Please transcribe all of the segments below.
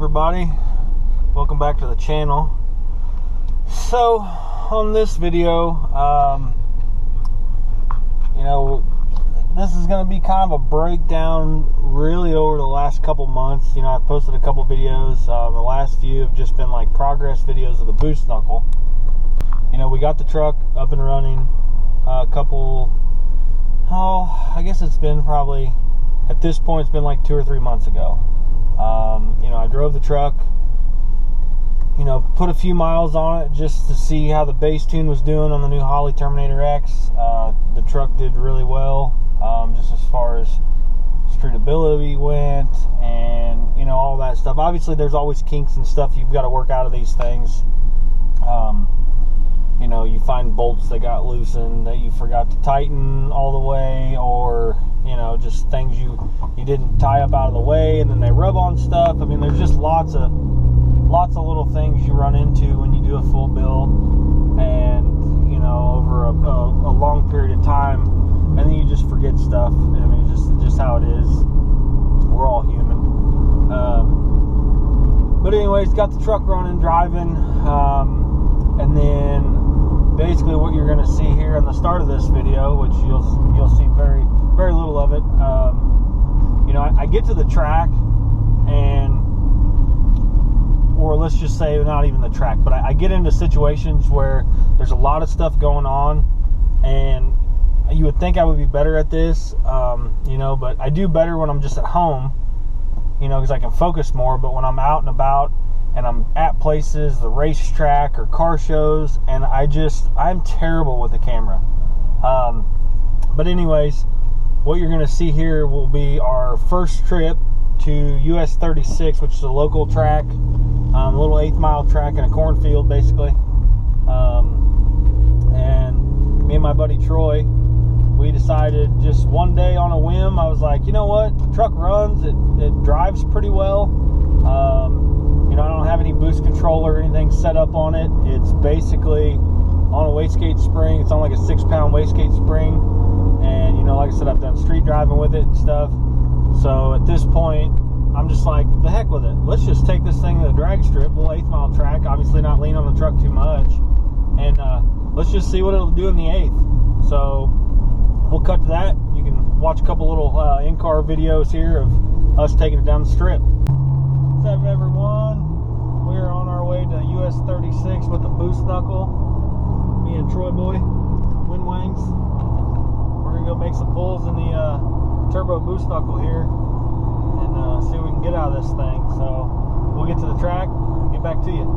everybody, welcome back to the channel. So on this video, this is going to be kind of a breakdown really over the last couple months. I've posted a couple videos. The last few have just been like progress videos of the boost knuckle. We got the truck up and running I guess it's been probably, at this point, it's been like 2 or 3 months ago. I drove the truck, put a few miles on it just to see how the bass tune was doing on the new Holley Terminator X. The truck did really well, just as far as streetability went and, all that stuff. Obviously, there's always kinks and stuff you've got to work out of these things. You find bolts that got loosened that you forgot to tighten all the way, or just things you didn't tie up out of the way and then they rub on stuff. I mean, there's just lots of little things you run into when you do a full build, and over a long period of time, and then you just forget stuff. I mean, just how it is. We're all human. But anyways, got the truck running, driving, and then basically what you're going to see here in the start of this video, which you'll see very, very little of it. I get to the track, or let's just say not even the track, but I get into situations where there's a lot of stuff going on, and you would think I would be better at this, but I do better when I'm just at home, because I can focus more. But when I'm out and about and I'm at places, the racetrack or car shows, and I'm terrible with the camera. But anyways, what you're going to see here will be our first trip to US 36, which is a local track, a little 8th mile track in a cornfield, basically. And me and my buddy Troy, we decided just one day on a whim, I was like, you know what, the truck runs, it drives pretty well. I don't have any boost control or anything set up on it. It's basically on a wastegate spring. It's on like a 6-pound wastegate spring. And, like I said, I've done street driving with it and stuff. So at this point, I'm just like, the heck with it. Let's just take this thing to the drag strip, little 8th mile track. Obviously not lean on the truck too much. And let's just see what it'll do in the 8th. So we'll cut to that. You can watch a couple little in-car videos here of us taking it down the strip. What's up, everyone? We're on our way to US 36 with the boost knuckle. Me and Troy boy, wind wangs. We're gonna go make some pulls in the turbo boost knuckle here and see what we can get out of this thing. So we'll get to the track and get back to you.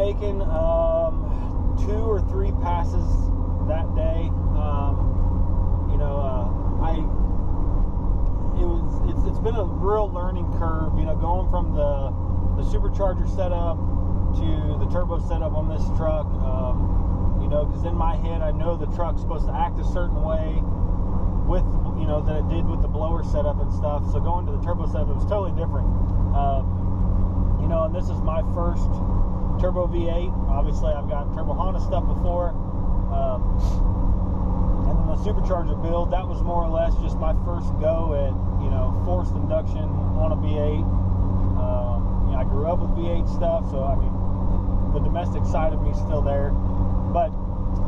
taken 2 or 3 passes that day. It's been a real learning curve, going from the supercharger setup to the turbo setup on this truck. Because in my head I know the truck's supposed to act a certain way with, than it did with the blower setup and stuff. So going to the turbo setup, it was totally different. And this is my first turbo V8. Obviously, I've got turbo Honda stuff before. And then the supercharger build, that was more or less just my first go at, forced induction on a V8. I grew up with V8 stuff, so I mean, the domestic side of me is still there. But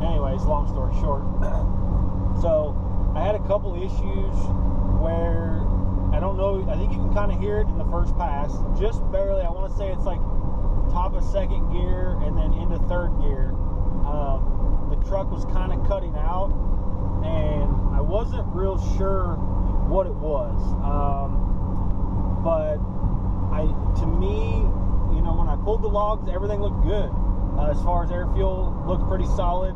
anyways, long story short. So I had a couple issues where, I don't know, I think you can kind of hear it in the first pass, just barely. I want to say it's like top of second gear and then into third gear. The truck was kind of cutting out, and I wasn't real sure what it was. But to me, when I pulled the logs, everything looked good. As far as air fuel, looked pretty solid.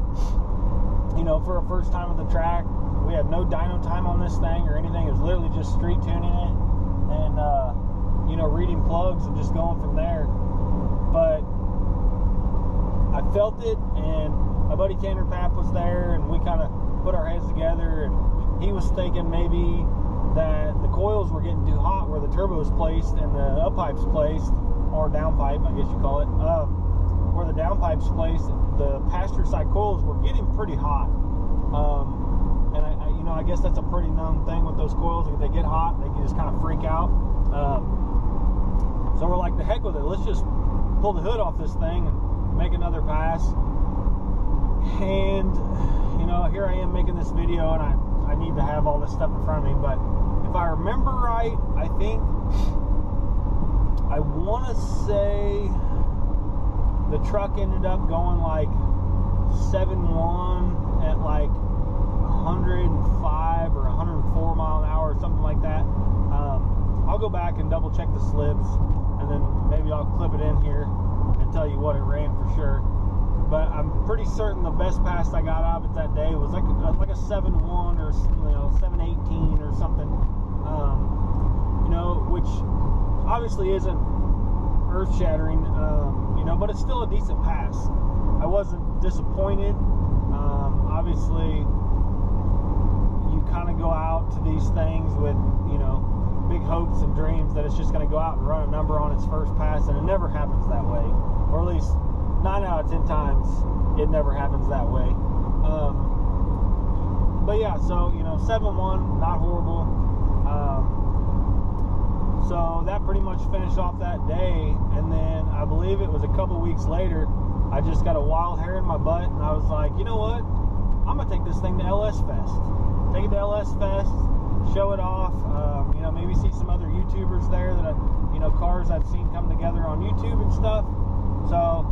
For a first time at the track, we had no dyno time on this thing or anything. It was literally just street tuning it and, reading plugs and just going from there. But I felt it, and my buddy Tanner Papp was there, and we kind of put our heads together, and he was thinking maybe that the coils were getting too hot where the turbo is placed and the up pipe's placed, or downpipe, I guess you call it. Where the downpipe's placed, the passenger side coils were getting pretty hot. And I guess that's a pretty known thing with those coils. If they get hot, they can just kind of freak out. So we're like, the heck with it. Let's just pull the hood off this thing and make another pass. And, here I am making this video, and I need to have all this stuff in front of me. But if I remember right, I think, I want to say the truck ended up going like 7.1 at like 105 or 104 mile an hour or something like that. I'll go back and double check the slips, and then maybe I'll clip it in here and tell you what it ran for sure. But I'm pretty certain the best pass I got out of it that day was like a 7.1 or 7.18 or something. Which obviously isn't earth-shattering, but it's still a decent pass. I wasn't disappointed. Obviously, you kind of go out to these things with, big hopes and dreams that it's just going to go out and run a number on its first pass, and it never happens that way. Or at least 9 out of 10 times, it never happens that way. But yeah, so, 7.1, not horrible. So that pretty much finished off that day, and then I believe it was a couple weeks later, I just got a wild hair in my butt, and I was like, you know what? I'm gonna take this thing to LS Fest. Take it to LS Fest, show it off. Maybe see some other YouTubers there that cars I've seen come together on YouTube and stuff. So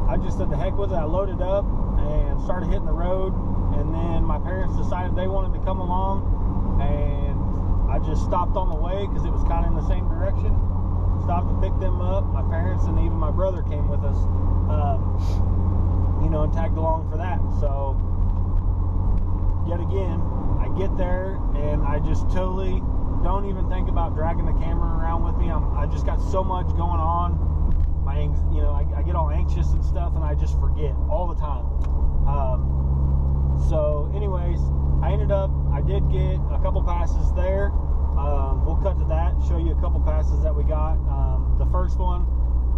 I just said the heck with it. I loaded up and started hitting the road, and then my parents decided they wanted to come along, and I just stopped on the way because it was kind of in the same direction. Stopped to pick them up. My parents and even my brother came with us, and tagged along for that. So yet again, I get there and I just totally don't even think about dragging the camera around with me. I just got so much going on. I get all anxious and stuff, and I just forget all the time. So anyways, I did get a couple passes there. We'll cut to that, show you a couple passes that we got. The first one,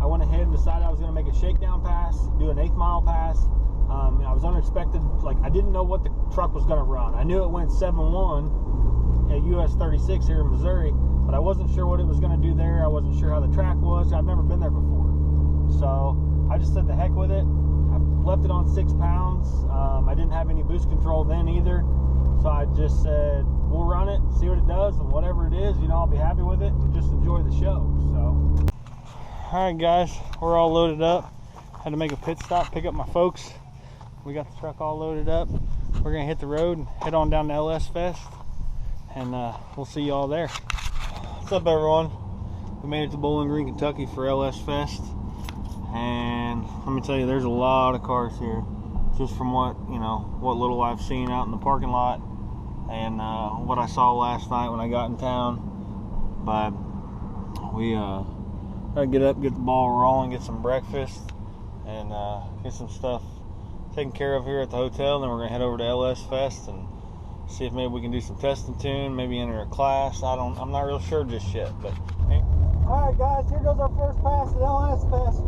I went ahead and decided I was going to make a shakedown pass, do an 1/8 mile pass. I was unexpected, I didn't know what the truck was going to run. I knew it went 7.1 at US 36 here in Missouri, but I wasn't sure what it was going to do there. I wasn't sure how the track was. I've never been there before. So I just said the heck with it. I left it on 6 pounds. I didn't have any boost control then either. So I just said, we'll run it, see what it does, and whatever it is, I'll be happy with it and just enjoy the show. So, all right, guys, we're all loaded up. Had to make a pit stop, pick up my folks. We got the truck all loaded up. We're gonna hit the road and head on down to LS Fest, and we'll see you all there. What's up, everyone? We made it to Bowling Green, Kentucky for LS Fest, and let me tell you, there's a lot of cars here, just from what little I've seen out in the parking lot, and what I saw last night when I got in town. But we gotta get up, get the ball rolling, get some breakfast, and get some stuff taken care of here at the hotel. Then we're gonna head over to LS Fest and see if maybe we can do some test and tune, maybe enter a class. I'm not real sure just yet, but hey. All right, guys, here goes our first pass at LS Fest.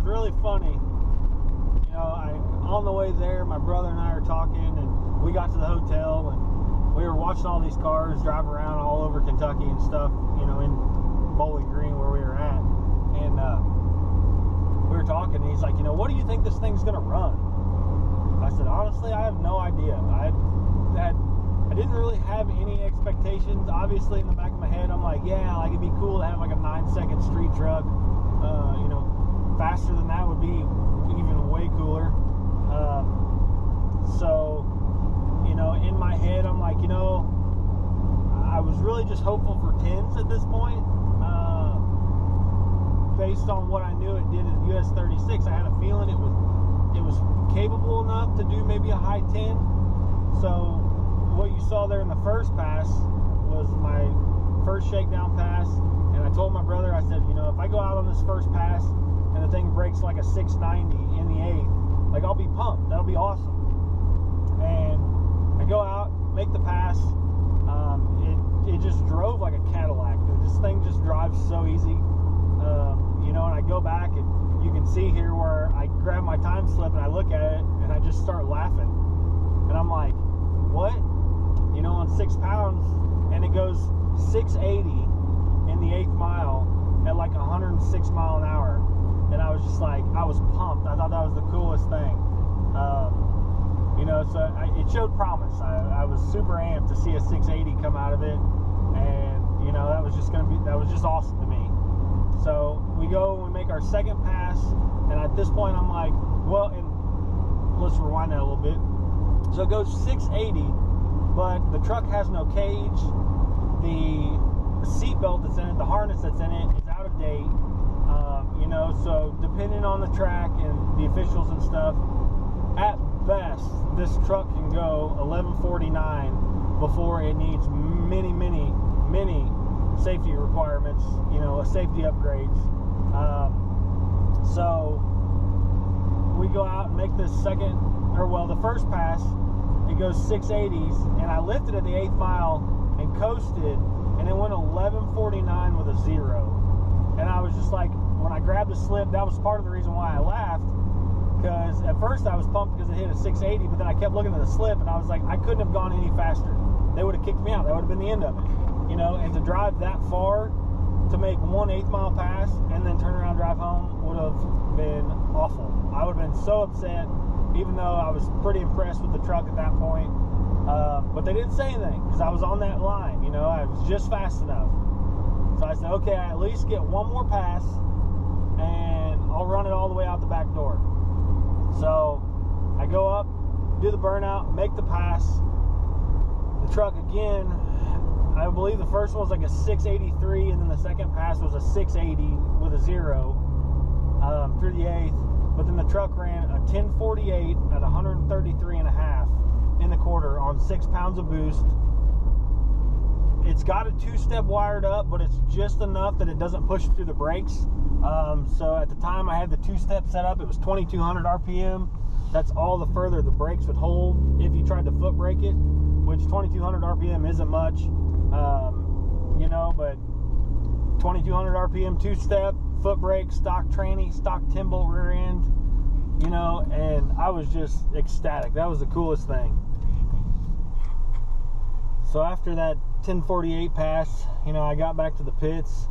Really funny, on the way there, my brother and I are talking, and we got to the hotel, and we were watching all these cars drive around all over Kentucky and stuff, in Bowling Green where we were at, and we were talking, and he's like, what do you think this thing's gonna run? I said, honestly, I have no idea. I didn't really have any expectations. Obviously, in the back of my head, I'm like, yeah, it'd be cool to have like a 9-second street truck. Faster than that would be even way cooler. So, in my head, I'm like, I was really just hopeful for 10s at this point. Based on what I knew it did at US 36, I had a feeling it was capable enough to do maybe a high 10. So, what you saw there in the first pass was my first shakedown pass, and I told my brother, I said, if I go out on this first pass and the thing breaks like a 690 in the 8th, like, I'll be pumped. That'll be awesome. And I go out, make the pass. It just drove like a Cadillac. This thing just drives so easy. And I go back, and you can see here where I grab my time slip and I look at it and I just start laughing. And I'm like, what? you know, on 6 pounds, and it goes 680 in the 8th mile at like 106 mile an hour. And I was just like, I was pumped. I thought that was the coolest thing. You know, so it showed promise. I was super amped to see a 680 come out of it, and you know, that was just awesome to me. So we go and we make our second pass, and at this point I'm like, well, and let's rewind that a little bit. So it goes 680, but the truck has no cage. The seat belt that's in it, the harness that's in it, is out of date. You know, so depending on the track and the officials and stuff, at best, this truck can go 1149 before it needs many safety requirements, you know, safety upgrades. So we go out and make this the first pass. It goes 680s, and I lifted at the 8th mile and coasted, and it went 1149 with a 0. And I was just like, when I grabbed the slip, that was part of the reason why I laughed, because at first I was pumped because it hit a 680, but then I kept looking at the slip, and I was like, I couldn't have gone any faster. They would have kicked me out. That would have been the end of it, you know. And to drive that far, to make one 8th mile pass and then turn around and drive home would have been awful. I would have been so upset, even though I was pretty impressed with the truck at that point. But they didn't say anything because I was on that line, you know. I was just fast enough. So I said, okay, I at least get one more pass and I'll run it all the way out the back door. So I go up, do the burnout, make the pass. The truck again, I believe the first one was like a 683, and then the second pass was a 680 with a 0 through the 8th. But then the truck ran a 1048 at 133.5 in the quarter on 6 pounds of boost. It's got a 2-step wired up, but it's just enough that it doesn't push through the brakes. So at the time I had the 2-step set up, it was 2200 RPM. That's all the further the brakes would hold if you tried to foot brake it, which 2200 RPM isn't much, you know, but 2200 RPM 2-step, foot brake, stock tranny, stock Timble rear end, you know, and I was just ecstatic. That was the coolest thing. So after that 1048 pass, you know, I got back to the pits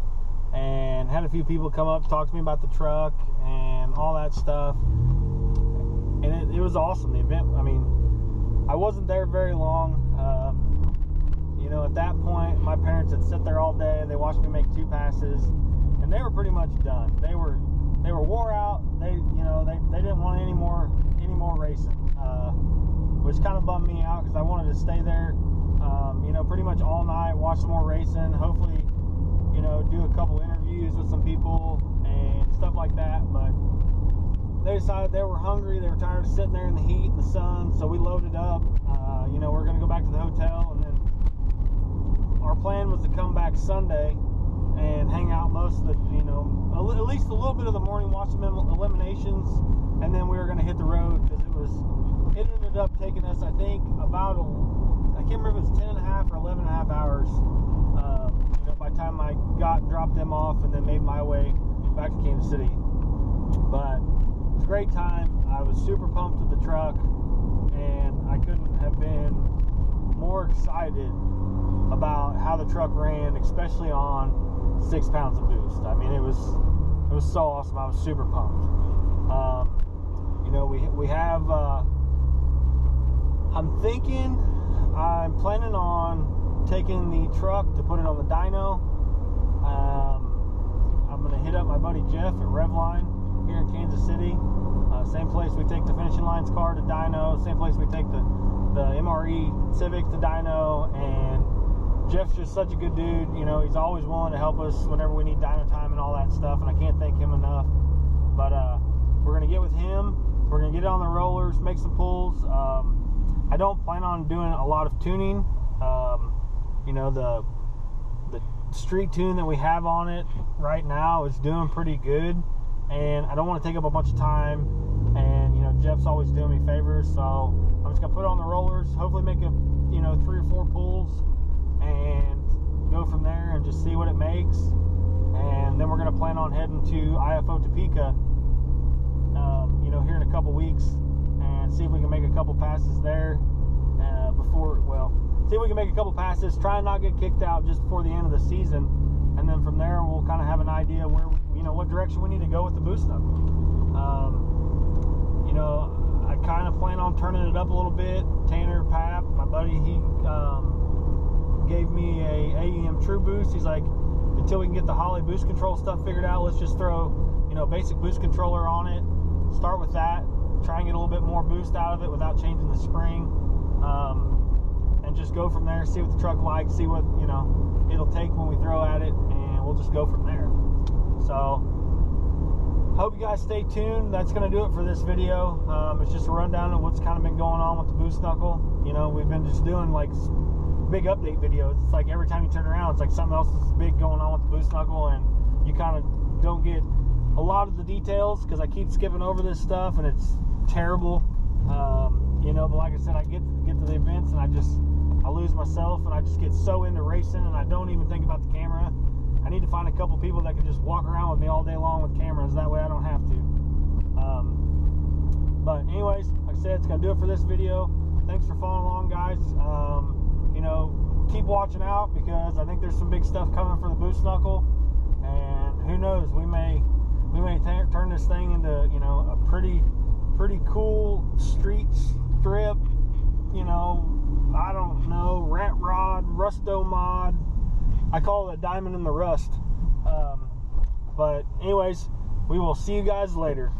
and had a few people come up, talk to me about the truck and all that stuff. And it was awesome, the event. I mean, I wasn't there very long. You know, at that point, my parents had sit there all day. They watched me make 2 passes, and they were pretty much done. They were wore out. They didn't want any more racing, which kind of bummed me out because I wanted to stay there, you know, pretty much all night, watch some more racing, hopefully, you know, do a couple interviews with some people and stuff like that. But they decided they were hungry. They were tired of sitting there in the heat and the sun, so we loaded up. You know, we're going to go back to the hotel, and then our plan was to come back Sunday and hang out most of the, you know, at least a little bit of the morning, watch some eliminations, and then we were going to hit the road because it ended up taking us, I think, about I can't remember if it was 10.5 or 11.5 hours. You know, by the time I got and dropped them off, and then made my way back to Kansas City. But it was a great time. I was super pumped with the truck, and I couldn't have been more excited about how the truck ran, especially on 6 pounds of boost. I mean, it was so awesome. I was super pumped. You know, we have. I'm planning on taking the truck to put it on the dyno. I'm gonna hit up my buddy Jeff at Revline here in Kansas City. Same place we take the Finishing Lines car to dyno. Same place we take the MRE Civic to dyno. And Jeff's just such a good dude. You know, he's always willing to help us whenever we need dyno time and all that stuff. And I can't thank him enough. But we're gonna get with him. We're gonna get it on the rollers, make some pulls. I don't plan on doing a lot of tuning. You know, the street tune that we have on it right now is doing pretty good, and I don't want to take up a bunch of time. And you know, Jeff's always doing me favors, so I'm just gonna put it on the rollers, hopefully make a, you know, 3 or 4 pulls, and go from there and just see what it makes. And then we're gonna plan on heading to IFO Topeka, you know, here in a couple weeks, and see if we can make a couple passes there before, well, see if we can make a couple passes, try and not get kicked out just before the end of the season, and then from there we'll kind of have an idea where, you know, what direction we need to go with the boost knuckle. You know, I kind of plan on turning it up a little bit. Tanner Pap, my buddy, he gave me a AEM True Boost. He's like, until we can get the Holley boost control stuff figured out, let's just throw, you know, basic boost controller on it. Start with that. Try and get a little bit more boost out of it without changing the spring, and just go from there. See what the truck likes. See what, you know, it'll take when we throw at it, and we'll just go from there. So, hope you guys stay tuned. That's going to do it for this video. It's just a rundown of what's kind of been going on with the boost knuckle. You know, we've been just doing like big update videos. It's like every time you turn around, it's like something else is big going on with the boost knuckle, and you kind of don't get a lot of the details because I keep skipping over this stuff, and it's terrible. You know, but like I said, I get to the events and I lose myself, and I just get so into racing, and I don't even think about the camera. I need to find a couple people that can just walk around with me all day long with cameras. That way I don't have to. But anyways, like I said, it's going to do it for this video. Thanks for following along, guys. You know, keep watching out because I think there's some big stuff coming for the boost knuckle. And who knows, we may turn this thing into, you know, a pretty cool street strip, you know, I don't know, rat rod, rusto mod. I call it a diamond in the rust. But anyways, we will see you guys later.